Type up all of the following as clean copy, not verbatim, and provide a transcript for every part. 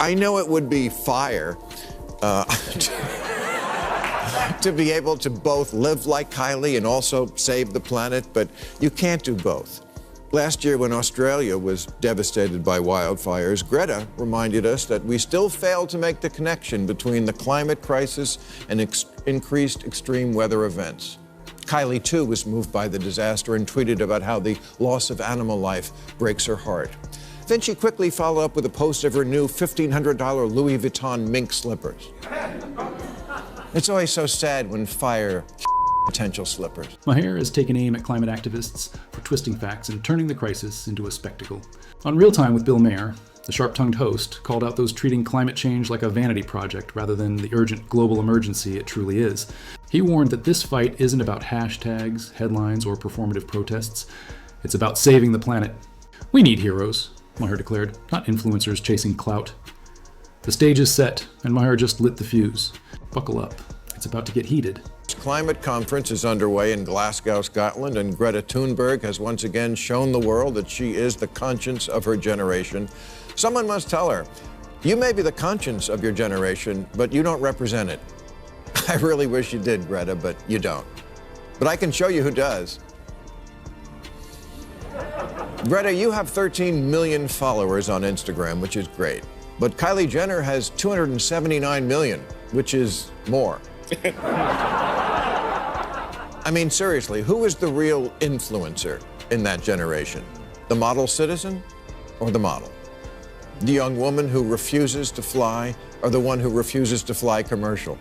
I know it would be fire to be able to both live like Kylie and also save the planet, but you can't do both. Last year, when Australia was devastated by wildfires, Greta reminded us that we still fail to make the connection between the climate crisis and increased extreme weather events. Kylie, too, was moved by the disaster and tweeted about how the loss of animal life breaks her heart. Then she quickly followed up with a post of her new $1,500 Louis Vuitton mink slippers. It's always so sad when fire potential slippers. Maher has taken aim at climate activists for twisting facts and turning the crisis into a spectacle. On Real Time with Bill Maher, the sharp-tongued host called out those treating climate change like a vanity project rather than the urgent global emergency it truly is. He warned that this fight isn't about hashtags, headlines, or performative protests. It's about saving the planet. We need heroes, Maher declared, not influencers chasing clout. The stage is set, and Maher just lit the fuse. Buckle up. It's about to get heated. Climate conference is underway in Glasgow, Scotland, and Greta Thunberg has once again shown the world that she is the conscience of her generation. Someone must tell her, you may be the conscience of your generation, but you don't represent it. I really wish you did, Greta, but you don't. But I can show you who does. Greta, you have 13 million followers on Instagram, which is great. But Kylie Jenner has 279 million, which is more. I mean, seriously, who is the real influencer in that generation? The model citizen or the model? The young woman who refuses to fly or the one who refuses to fly commercial?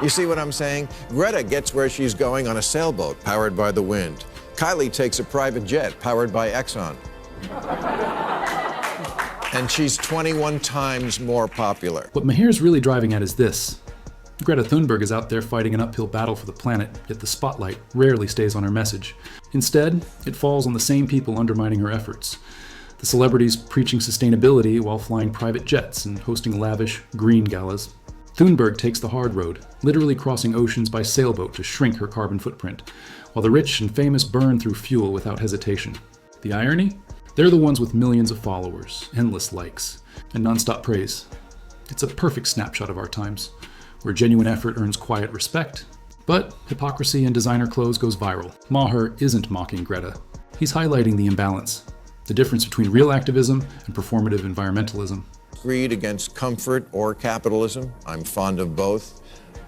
You see what I'm saying? Greta gets where she's going on a sailboat powered by the wind. Kylie takes a private jet powered by Exxon. And she's 21 times more popular. What Maher's really driving at is this. Greta Thunberg is out there fighting an uphill battle for the planet, yet the spotlight rarely stays on her message. Instead, it falls on the same people undermining her efforts. The celebrities preaching sustainability while flying private jets and hosting lavish green galas. Thunberg takes the hard road, literally crossing oceans by sailboat to shrink her carbon footprint, while the rich and famous burn through fuel without hesitation. The irony? They're the ones with millions of followers, endless likes, and nonstop praise. It's a perfect snapshot of our times, where genuine effort earns quiet respect, but hypocrisy in designer clothes goes viral. Maher isn't mocking Greta. He's highlighting the imbalance, the difference between real activism and performative environmentalism. Greed against comfort or capitalism. I'm fond of both.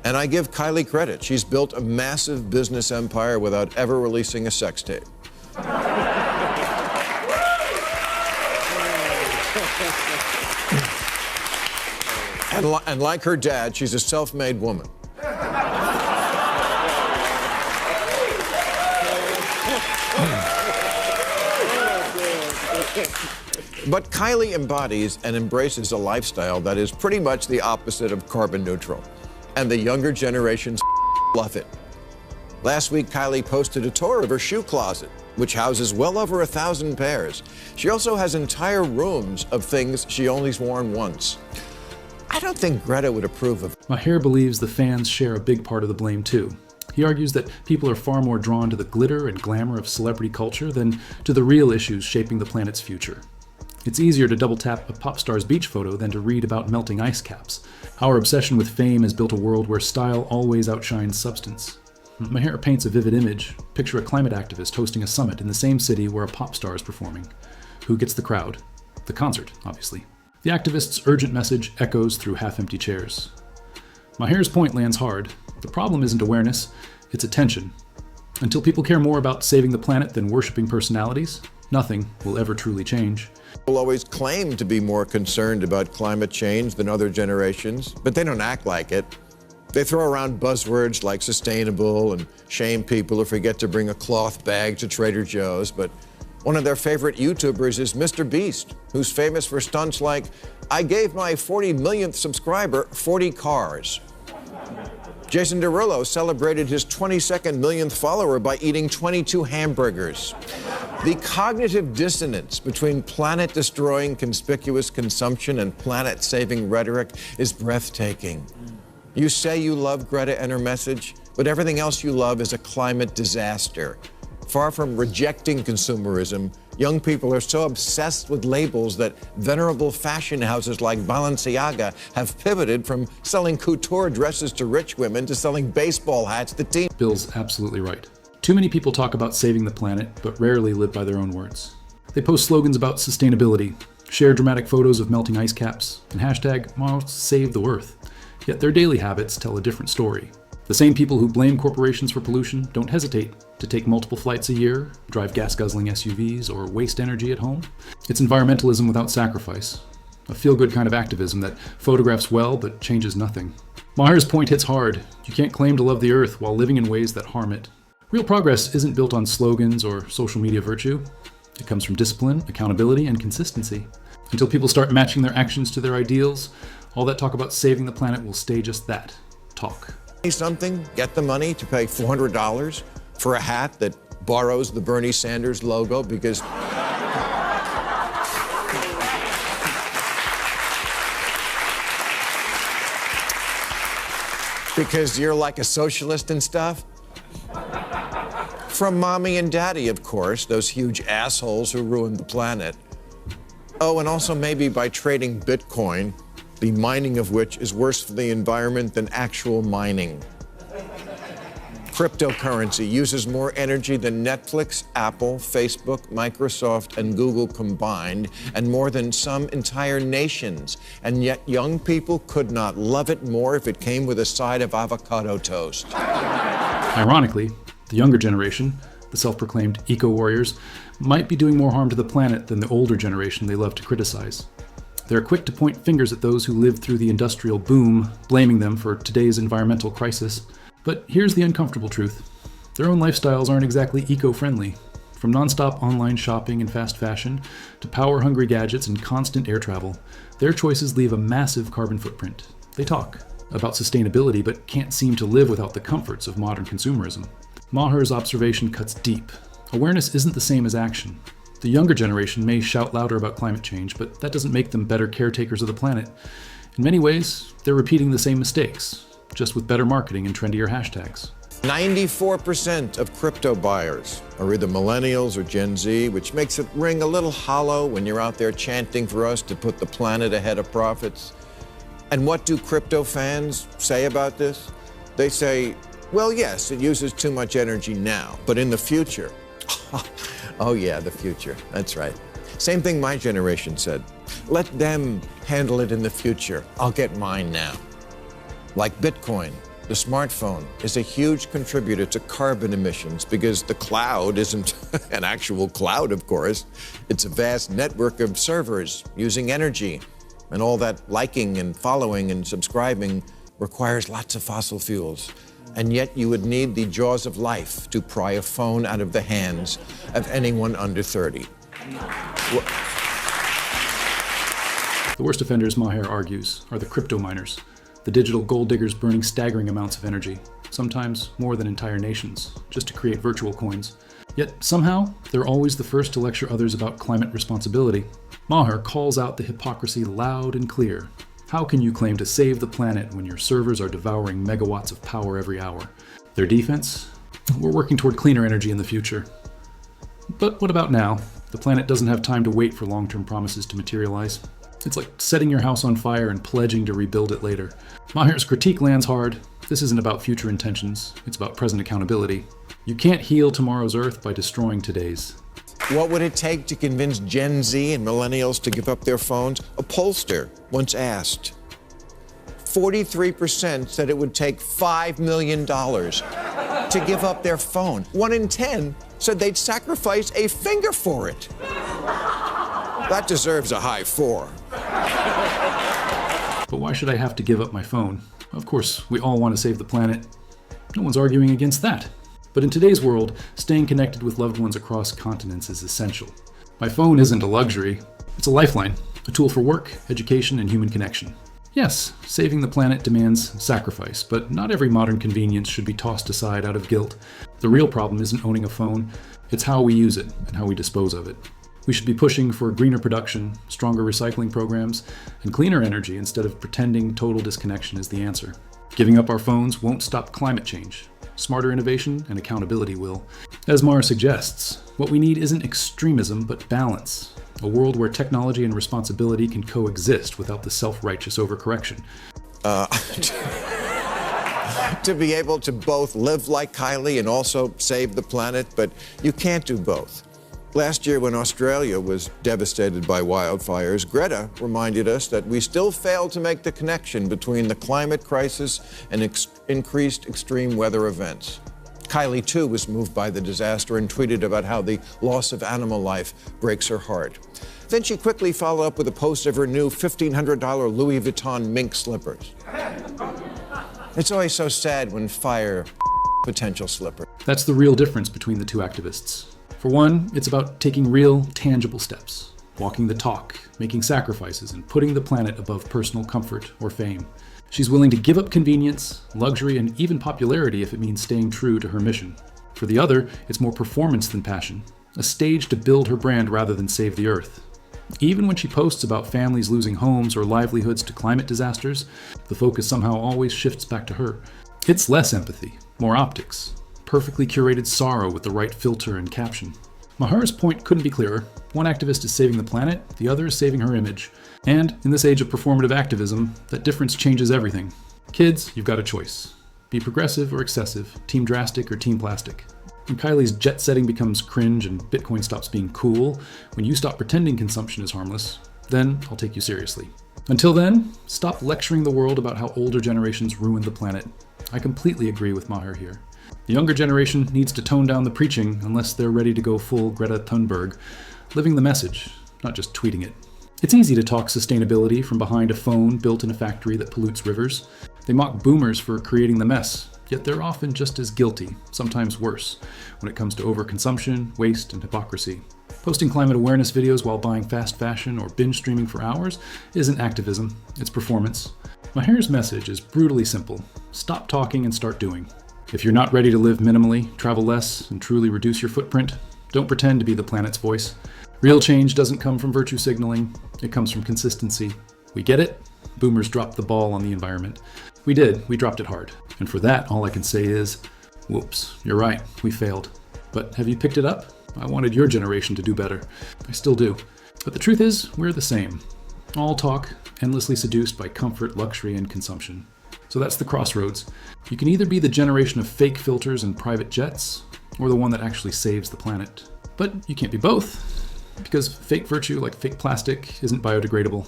And I give Kylie credit. She's built a massive business empire without ever releasing a sex tape. And like her dad, she's a self-made woman. But Kylie embodies and embraces a lifestyle that is pretty much the opposite of carbon neutral. And the younger generations love it. Last week, Kylie posted a tour of her shoe closet, which houses well over 1,000 pairs. She also has entire rooms of things she only's worn once. I don't think Greta would approve of. Maher believes the fans share a big part of the blame too. He argues that people are far more drawn to the glitter and glamour of celebrity culture than to the real issues shaping the planet's future. It's easier to double-tap a pop star's beach photo than to read about melting ice caps. Our obsession with fame has built a world where style always outshines substance. Maher paints a vivid image. Picture a climate activist hosting a summit in the same city where a pop star is performing. Who gets the crowd? The concert, obviously. The activist's urgent message echoes through half-empty chairs. Maher's point lands hard. The problem isn't awareness, it's attention. Until people care more about saving the planet than worshipping personalities, nothing will ever truly change. People always claim to be more concerned about climate change than other generations, but they don't act like it. They throw around buzzwords like sustainable and shame people who forget to bring a cloth bag to Trader Joe's, but one of their favorite YouTubers is Mr. Beast, who's famous for stunts like, I gave my 40 millionth subscriber 40 cars. Jason Derulo celebrated his 22nd millionth follower by eating 22 hamburgers. The cognitive dissonance between planet-destroying conspicuous consumption and planet-saving rhetoric is breathtaking. You say you love Greta and her message, but everything else you love is a climate disaster. Far from rejecting consumerism, Young people are so obsessed with labels that venerable fashion houses like Balenciaga have pivoted from selling couture dresses to rich women to selling baseball hats to teen. Bill's absolutely right. Too many people talk about saving the planet, but rarely live by their own words. They post slogans about sustainability, share dramatic photos of melting ice caps, and hashtag #save the Earth. Yet their daily habits tell a different story. The same people who blame corporations for pollution don't hesitate to take multiple flights a year, drive gas-guzzling SUVs, or waste energy at home. It's environmentalism without sacrifice, a feel-good kind of activism that photographs well but changes nothing. Maher's point hits hard. You can't claim to love the Earth while living in ways that harm it. Real progress isn't built on slogans or social media virtue. It comes from discipline, accountability, and consistency. Until people start matching their actions to their ideals, all that talk about saving the planet will stay just that, talk. Something, get the money to pay $400 for a hat that borrows the Bernie Sanders logo because you're like a socialist and stuff? From mommy and daddy, of course, those huge assholes who ruined the planet. Oh, and also maybe by trading Bitcoin, the mining of which is worse for the environment than actual mining. Cryptocurrency uses more energy than Netflix, Apple, Facebook, Microsoft, and Google combined, and more than some entire nations. And yet young people could not love it more if it came with a side of avocado toast. Ironically, the younger generation, the self-proclaimed eco-warriors, might be doing more harm to the planet than the older generation they love to criticize. They're quick to point fingers at those who lived through the industrial boom, blaming them for today's environmental crisis. But here's the uncomfortable truth. Their own lifestyles aren't exactly eco-friendly. From non-stop online shopping and fast fashion to power-hungry gadgets and constant air travel, their choices leave a massive carbon footprint. They talk about sustainability but can't seem to live without the comforts of modern consumerism. Maher's observation cuts deep. Awareness isn't the same as action. The younger generation may shout louder about climate change, but that doesn't make them better caretakers of the planet. In many ways, they're repeating the same mistakes, just with better marketing and trendier hashtags. 94% of crypto buyers are either millennials or Gen Z, which makes it ring a little hollow when you're out there chanting for us to put the planet ahead of profits. And what do crypto fans say about this? They say, well, yes, it uses too much energy now, but in the future, oh yeah, the future, that's right. Same thing my generation said. Let them handle it in the future. I'll get mine now. Like Bitcoin, the smartphone is a huge contributor to carbon emissions because the cloud isn't an actual cloud, of course. It's a vast network of servers using energy, and all that liking and following and subscribing requires lots of fossil fuels. And yet you would need the jaws of life to pry a phone out of the hands of anyone under 30. The worst offenders, Maher argues, are the crypto miners, the digital gold diggers burning staggering amounts of energy, sometimes more than entire nations, just to create virtual coins. Yet somehow, they're always the first to lecture others about climate responsibility. Maher calls out the hypocrisy loud and clear. How can you claim to save the planet when your servers are devouring megawatts of power every hour? Their defense? We're working toward cleaner energy in the future. But what about now? The planet doesn't have time to wait for long-term promises to materialize. It's like setting your house on fire and pledging to rebuild it later. Maher's critique lands hard. This isn't about future intentions. It's about present accountability. You can't heal tomorrow's Earth by destroying today's. What would it take to convince Gen Z and millennials to give up their phones? A pollster once asked. 43% said it would take $5 million to give up their phone. 1 in 10 said they'd sacrifice a finger for it. That deserves a high 4. But why should I have to give up my phone? Of course, we all want to save the planet. No one's arguing against that. But in today's world, staying connected with loved ones across continents is essential. My phone isn't a luxury. It's a lifeline, a tool for work, education, and human connection. Yes, saving the planet demands sacrifice, but not every modern convenience should be tossed aside out of guilt. The real problem isn't owning a phone, it's how we use it and how we dispose of it. We should be pushing for greener production, stronger recycling programs, and cleaner energy instead of pretending total disconnection is the answer. Giving up our phones won't stop climate change. Smarter innovation and accountability will. As Maher suggests, what we need isn't extremism, but balance. A world where technology and responsibility can coexist without the self-righteous overcorrection. To be able to both live like Kylie and also save the planet, but you can't do both. Last year, when Australia was devastated by wildfires, Greta reminded us that we still fail to make the connection between the climate crisis and increased extreme weather events. Kylie, too, was moved by the disaster and tweeted about how the loss of animal life breaks her heart. Then she quickly followed up with a post of her new $1,500 Louis Vuitton mink slippers. It's always so sad when fire potential slippers. That's the real difference between the two activists. For one, it's about taking real, tangible steps, walking the talk, making sacrifices, and putting the planet above personal comfort or fame. She's willing to give up convenience, luxury, and even popularity if it means staying true to her mission. For the other, it's more performance than passion, a stage to build her brand rather than save the Earth. Even when she posts about families losing homes or livelihoods to climate disasters, the focus somehow always shifts back to her. It's less empathy, more optics. Perfectly curated sorrow with the right filter and caption. Maher's point couldn't be clearer. One activist is saving the planet, the other is saving her image. And in this age of performative activism, that difference changes everything. Kids, you've got a choice. Be progressive or excessive, team drastic or team plastic. When Kylie's jet setting becomes cringe and Bitcoin stops being cool, when you stop pretending consumption is harmless, then I'll take you seriously. Until then, stop lecturing the world about how older generations ruined the planet. I completely agree with Maher here. The younger generation needs to tone down the preaching unless they're ready to go full Greta Thunberg, living the message, not just tweeting it. It's easy to talk sustainability from behind a phone built in a factory that pollutes rivers. They mock boomers for creating the mess, yet they're often just as guilty, sometimes worse, when it comes to overconsumption, waste, and hypocrisy. Posting climate awareness videos while buying fast fashion or binge streaming for hours isn't activism, it's performance. Maher's message is brutally simple. Stop talking and start doing. If you're not ready to live minimally, travel less, and truly reduce your footprint, don't pretend to be the planet's voice. Real change doesn't come from virtue signaling, it comes from consistency. We get it? Boomers dropped the ball on the environment. We did, we dropped it hard. And for that, all I can say is, whoops, you're right, we failed. But have you picked it up? I wanted your generation to do better. I still do. But the truth is, we're the same. All talk, endlessly seduced by comfort, luxury, and consumption. So that's the crossroads. You can either be the generation of fake filters and private jets, or the one that actually saves the planet. But you can't be both, because fake virtue, like fake plastic, isn't biodegradable.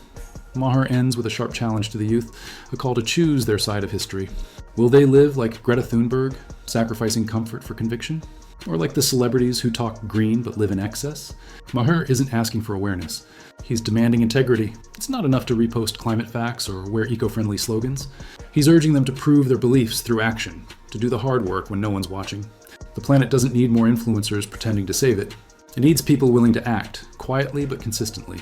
Maher ends with a sharp challenge to the youth, a call to choose their side of history. Will they live like Greta Thunberg, sacrificing comfort for conviction? Or like the celebrities who talk green but live in excess? Maher isn't asking for awareness. He's demanding integrity. It's not enough to repost climate facts or wear eco-friendly slogans. He's urging them to prove their beliefs through action, to do the hard work when no one's watching. The planet doesn't need more influencers pretending to save it. It needs people willing to act, quietly but consistently.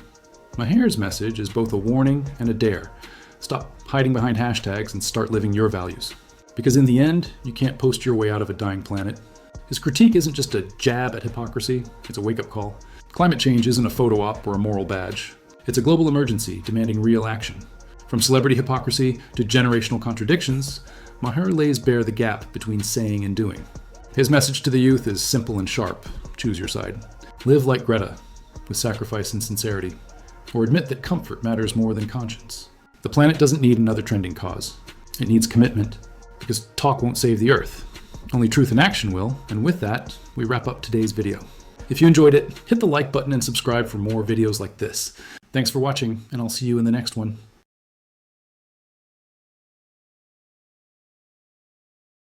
Maher's message is both a warning and a dare. Stop hiding behind hashtags and start living your values. Because in the end, you can't post your way out of a dying planet. His critique isn't just a jab at hypocrisy, it's a wake-up call. Climate change isn't a photo op or a moral badge. It's a global emergency demanding real action. From celebrity hypocrisy to generational contradictions, Maher lays bare the gap between saying and doing. His message to the youth is simple and sharp. Choose your side. Live like Greta, with sacrifice and sincerity. Or admit that comfort matters more than conscience. The planet doesn't need another trending cause. It needs commitment, because talk won't save the Earth. Only truth and action will, and with that, we wrap up today's video. If you enjoyed it, hit the like button and subscribe for more videos like this. Thanks for watching, and I'll see you in the next one.